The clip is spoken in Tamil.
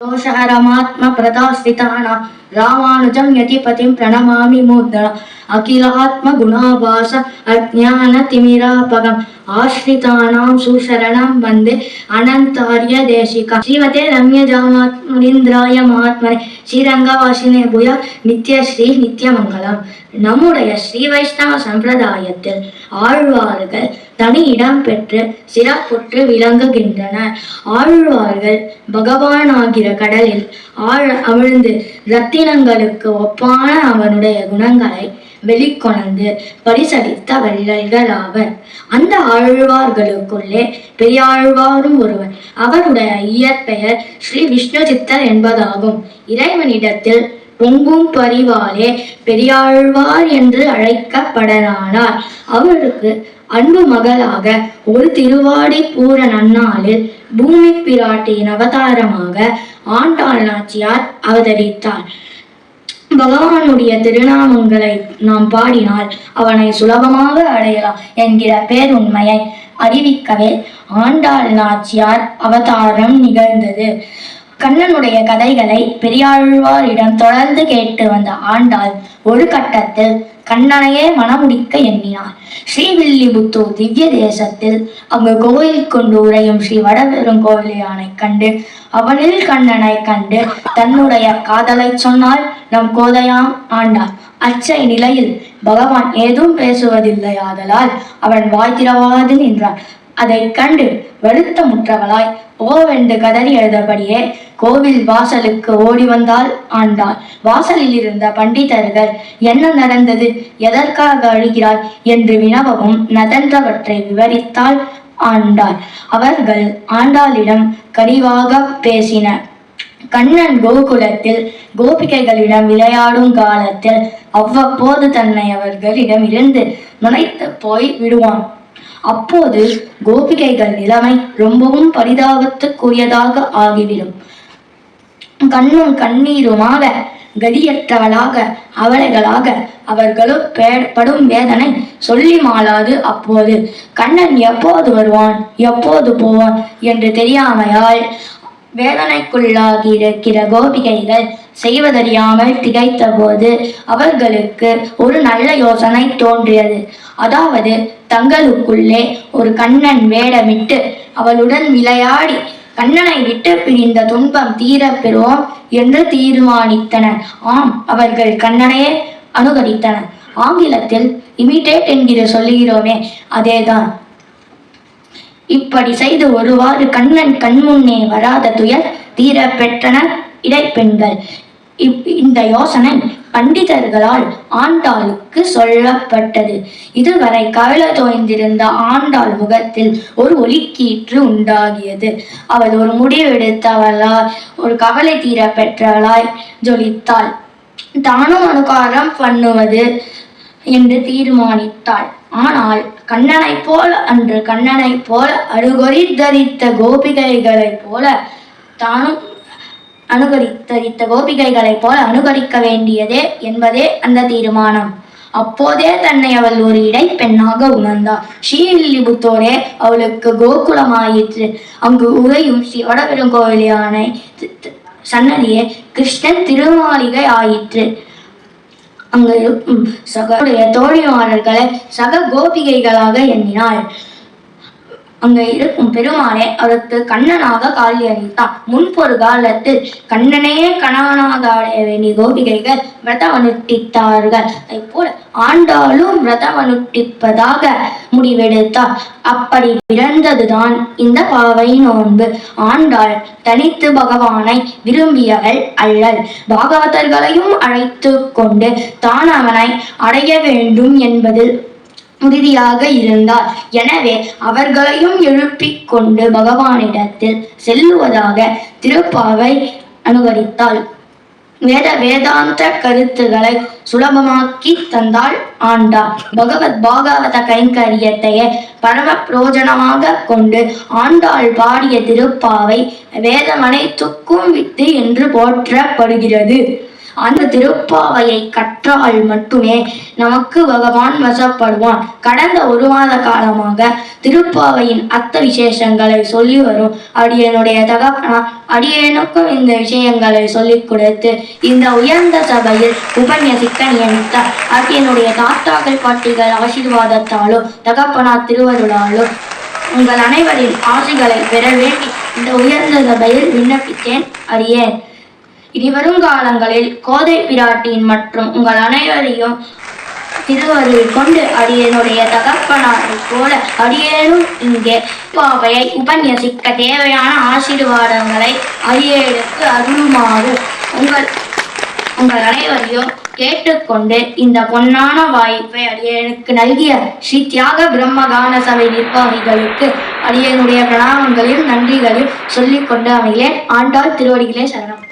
दोषहरमात्म प्रदास्थिताना रामानुजं यतिपतिं प्रणमामि मूर्धना अखिलात्म गुणाभास अज्ञानतिमिरापगम् आश्रितानां सुशरणं वन्दे अनन्तार्य देशिका श्रीमते रम्यजामात्मनिन्द्राय महात्मने ஸ்ரீரங்கவாசினே புய நித்யஸ்ரீ நித்யமங்கலம். நம்முடைய ஸ்ரீ வைஷ்ணவ சம்பிரதாயத்தில் ஆழ்வார்கள் தனி இடம் பெற்று சிறப்புற்று விளங்குகின்றனர். ஆழ்வார்கள் பகவானாகிற கடலில் அமிழ்ந்து ரத்தினங்களுக்கு ஒப்பான அவனுடைய குணங்களை வெளிக்கொணர்ந்து பரிசளித்த வள்ளல்கள் ஆவர். அந்த ஆழ்வார்களுக்குள்ளே பெரியாழ்வாரும் ஒருவர். அவருடைய இயற்பெயர் ஸ்ரீ விஷ்ணு சித்தர் என்பதாகும். இறைவனிடத்தில் பொங்கும் பரிவாலே பெரியாழ்வார் என்று அழைக்கப்படலானார். அவருக்கு அன்பு மகளாக ஒரு திருவாடி பூர நன்னாளில் பூமி பிராட்டியின் அவதாரமாக ஆண்டாள் நாச்சியார் அவதரித்தார். பகவானுடைய திருநாமங்களை நாம் பாடினால் அவனை சுலபமாக அடையலாம் என்கிற பேருண்மையை அறிவிக்கவே ஆண்டாள் நாச்சியார் அவதாரம் நிகழ்ந்தது. கண்ணனுடைய கதைகளை பெரியாழ்வாரிடம் தொடர்ந்து கேட்டு வந்த ஆண்டாள் ஒரு கட்டத்தில் கண்ணனையே மனமுடிக்க எண்ணினார். ஸ்ரீவில்லிபுத்தூர் திவ்ய தேசத்தில் அங்கு கோயில் கொண்டு உரையும் ஸ்ரீ வடபெருங்கோவிலானை கண்டு அவனில் கண்ணனை கண்டு தன்னுடைய காதலை சொன்னால் நம் கோதையாம் ஆண்டாள். அச்சை நிலையில் பகவான் ஏதும் பேசுவதில்லையாதலால் அவன் வாய் திறவாது நின்றான். அதை கண்டு வருத்தமுற்றவளாய் ஓவென்று கதறி எழுதபடியே கோவில் வாசலுக்கு ஓடி வந்தாள் ஆண்டாள். வாசலில் இருந்த பண்டிதர்கள் என்ன நடந்தது, எதற்காக அழுகிறாய் என்று வினவவும் நடந்தவற்றை விவரித்தாள் ஆண்டாள். அவர்கள் ஆண்டாளிடம் கனிவாக பேசினர். கண்ணன் கோகுலத்தில் கோபிகைகளிடம் விளையாடும் காலத்தில் அவ்வப்போது தன்னை அவர்களிடம் இருந்து நுழைத்து போய் விடுவான். அப்போது கோபிகைகள் நிலைமை ரொம்பவும் பரிதாபத்துக்குரியதாக ஆகிவிடும். கண்ணும் கண்ணீருமாக கதியற்றவளாக அவளைகளாக அவர்களும் படும் வேதனை சொல்லி மாளாது. அப்போது கண்ணன் எப்போது வருவான் எப்போது போவான் என்று தெரியாமையால் வேதனைக்குள்ளாகி இருக்கிற கோபிகைகள் செய்வதறியாமல் திகைத்த போது அவர்களுக்கு ஒரு நல்ல யோசனை தோன்றியது. அதாவது தங்களுக்குள்ளே ஒரு கண்ணன் வேடமிட்டு அவளுடன் விளையாடி கண்ணனை விட்டு பிரிந்த துன்பம் தீர பெறுவோம் என்று தீர்மானித்தனர். ஆம், அவர்கள் கண்ணனையே அனுகரித்தனர். ஆங்கிலத்தில் இமிடேட் என்கிற சொல்லுகிறோமே, அதேதான். இப்படி செய்து ஒருவாறு கண்ணன் கண்முன்னே வராத துயர் தீர பெற்றனர் இடைப்பெண்கள். இந்த யோசனை பண்டிதர்களால் ஆண்டாளுக்கு சொல்லப்பட்டது. இதுவரை கவலை தோய்ந்திருந்த ஆண்டாள் முகத்தில் ஒரு ஒளிக்கீற்று உண்டாகியது. அவள் ஒரு முடிவெடுத்தவளாய் ஒரு கவலை தீர பெற்றவளாய் ஜொலித்தாள். தானும் அனுகாரம் பண்ணுவது என்று தீர்மானித்தாள். ஆனால் கண்ணனைப் போல அன்று கண்ணனைப் போல அருகொறி தரித்த கோபிகைகளைப் போல தானும் அனுகரித்த கோபிகைகளைப் போல அனுகரிக்க வேண்டியதே என்பதே அந்த தீர்மானம். அப்போதே தன்னை அவள் ஒரு இடைப்பெண்ணாக உணர்ந்தாள். ஸ்ரீவில்லிபுத்தூரே அவளுக்கு கோகுலமாயிற்று. அங்கு உரையும் ஸ்ரீ வடபெருங்கோவிலானை சன்னதியே கிருஷ்ணன் திருமாளிகை ஆயிற்று. அங்கு இருக்கும் சகடைய தோழிமாரர்களை சக கோபிகைகளாக எண்ணினாள். அங்க இருக்கும் பெருமானே அவருக்கு கண்ணனாக காலி அளித்தான். முன்பொரு காலத்தில் கண்ணனையே கணவனாக அடைய வேண்டிய கோபிகைகள் விரதம் அனுஷ்டித்தார்கள். அதை போல ஆண்டாளும் விரதம் அனுஷ்டிப்பதாக முடிவெடுத்தார். அப்படி பிறந்ததுதான் இந்த பாவை நோன்பு. ஆண்டாள் தனித்து பகவானை விரும்பியவள் அல்லல். பாகவதர்களையும் அழைத்து கொண்டு தான் அவனை அடைய வேண்டும் என்பதில் உறுதியாக இருந்தார். எனவே அவர்களையும் எழுப்பிக் கொண்டு பகவானிடத்தில் செல்லுவதாக திருப்பாவை அனுகரித்தாள். வேதாந்த கருத்துக்களை சுலபமாக்கி தந்தாள் ஆண்டாள். பாகவத கைங்கரியத்தையே பரம பிரயோஜனமாக கொண்டு ஆண்டாள் பாடிய திருப்பாவை வேதம் அனைத்துக்கும் வித்து என்று போற்றப்படுகிறது. அந்த திருப்பாவையை கற்றால் மட்டுமே நமக்கு பகவான் வசப்படுவான். கடந்த 1 மாத காலமாக திருப்பாவையின் அர்த்த விசேஷங்களை சொல்லி வரும் அடியனுடைய தகப்பனா அடியனுக்கும் இந்த விஷயங்களை சொல்லிக் கொடுத்து இந்த உயர்ந்த சபையில் உபன்யசிக்க நியமித்தார். அடியனுடைய தாத்தாக்கள் பாட்டிகள் ஆசீர்வாதத்தாலோ தகப்பனா திருவருளாலோ உங்கள் அனைவரின் ஆசைகளை பெற வேண்டி இந்த உயர்ந்த சபையில் விண்ணப்பித்தேன் அறியேன். இனி வருங்காலங்களில் கோதை பிராட்டியின் மற்றும் உங்கள் அனைவரையும் திருவருள் கொண்டு அடியனுடைய தகப்பனாரை போல அடியேனும் இங்கே பாவையை உபன்யசிக்க தேவையான ஆசீர்வாதங்களை அடியேனுக்கு அருளுமாறு உங்கள் அனைவரையும் கேட்டுக்கொண்டு இந்த பொன்னான வாய்ப்பை அடியனுக்கு நல்கிய ஸ்ரீ தியாக பிரம்மகான சபை நிர்வாகிகளுக்கு அடியனுடைய பிரணாமங்களையும் நன்றிகளையும் சொல்லிக்கொண்டு அமைகிறேன். ஆண்டாள் திருவடிகளே சரணம்.